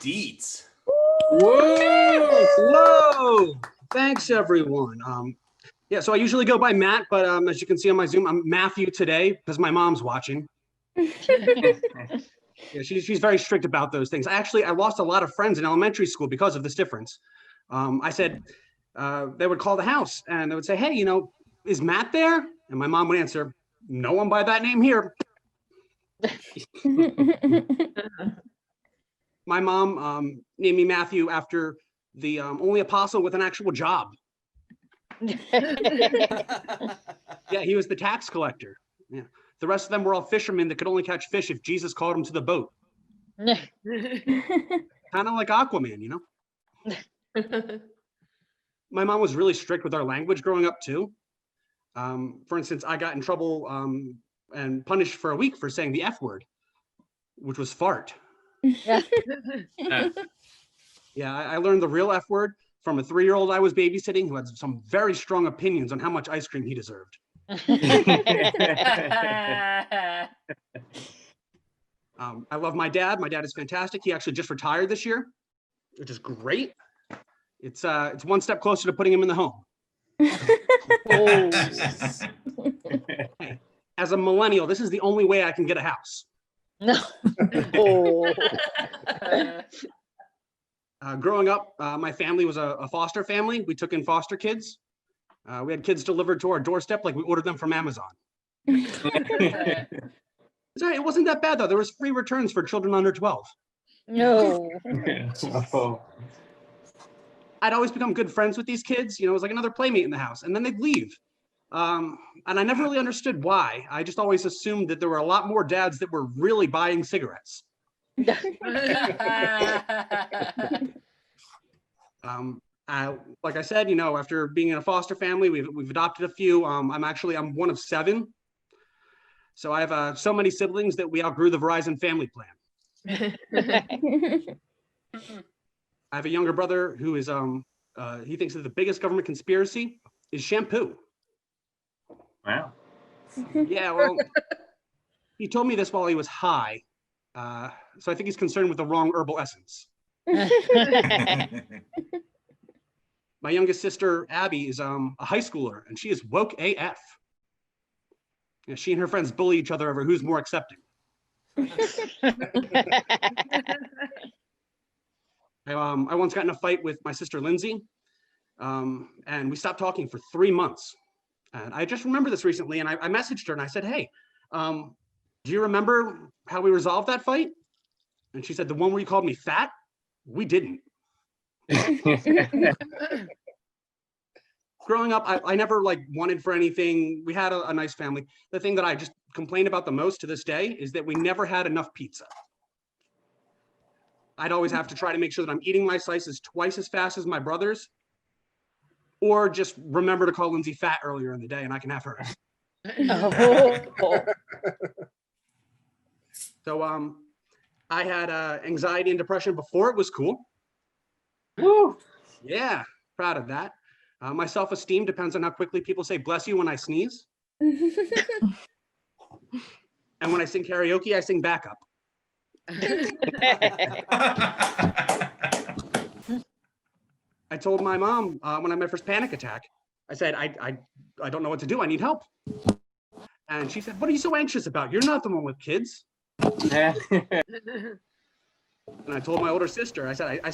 Dietz. Whoa! Thanks, everyone. Yeah, so I usually go by Matt, but as you can see on my Zoom, I'm Matthew today because my mom's watching. Yeah, she's very strict about those things. I lost a lot of friends in elementary school because of this difference. I said they would call the house and they would say, "Hey, is Matt there?" And my mom would answer, "No one by that name here." My mom named me Matthew after the only apostle with an actual job. Yeah, he was the tax collector. Yeah. The rest of them were all fishermen that could only catch fish if Jesus called them to the boat. Kind of like Aquaman, My mom was really strict with our language growing up too. For instance, I got in trouble and punished for a week for saying the F word, which was fart. Yeah, I learned the real F word from a 3-year-old I was babysitting who had some very strong opinions on how much ice cream he deserved. I love my dad. My dad is fantastic. He actually just retired this year, which is great. It's one step closer to putting him in the home. Hey, as a millennial, this is the only way I can get a house. No. Growing up, my family was a foster family. We took in foster kids. We had kids delivered to our doorstep like we ordered them from Amazon. Sorry, it wasn't that bad though. There was free returns for children under 12. No. I'd always become good friends with these kids. It was like another playmate in the house, and then they'd leave. And I never really understood why. I just always assumed that there were a lot more dads that were really buying cigarettes. Like I said, after being in a foster family, we've adopted a few. I'm one of 7. So I have so many siblings that we outgrew the Verizon family plan. I have a younger brother who is he thinks that the biggest government conspiracy is shampoo. Wow. Yeah, well, he told me this while he was high. So I think he's concerned with the wrong herbal essence. My youngest sister, Abby, is a high schooler, and she is woke AF. Yeah, she and her friends bully each other over who's more accepting. I once got in a fight with my sister, Lindsay, and we stopped talking for 3 months. And I just remember this recently, and I messaged her, and I said, "Hey, do you remember how we resolved that fight?" And she said, "The one where you called me fat? We didn't." Growing up, I never wanted for anything. We had a nice family. The thing that I just complain about the most to this day is that we never had enough pizza. I'd always have to try to make sure that I'm eating my slices twice as fast as my brothers, or just remember to call Lindsay fat earlier in the day and I can have her. So I had anxiety and depression before it was cool. Woo! Yeah, proud of that. My self-esteem depends on how quickly people say "bless you" when I sneeze. And when I sing karaoke, I sing backup. I told my mom when I had my first panic attack, I said, I don't know what to do. I need help. And she said, "What are you so anxious about? You're not the one with kids." And I told my older sister, I said, I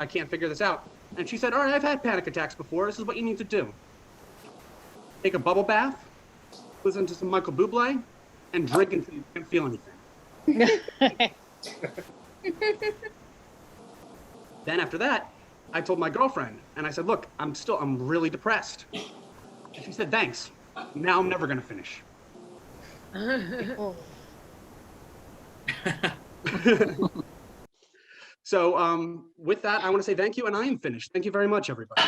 can't figure this out. And she said, "All right, I've had panic attacks before. This is what you need to do. Take a bubble bath, listen to some Michael Bublé, and drink until you can't feel anything." Then after that, I told my girlfriend, and I said, "Look, I'm really depressed." And she said, "Thanks. Now I'm never gonna finish." So with that, I want to say thank you, and I am finished. Thank you very much, everybody.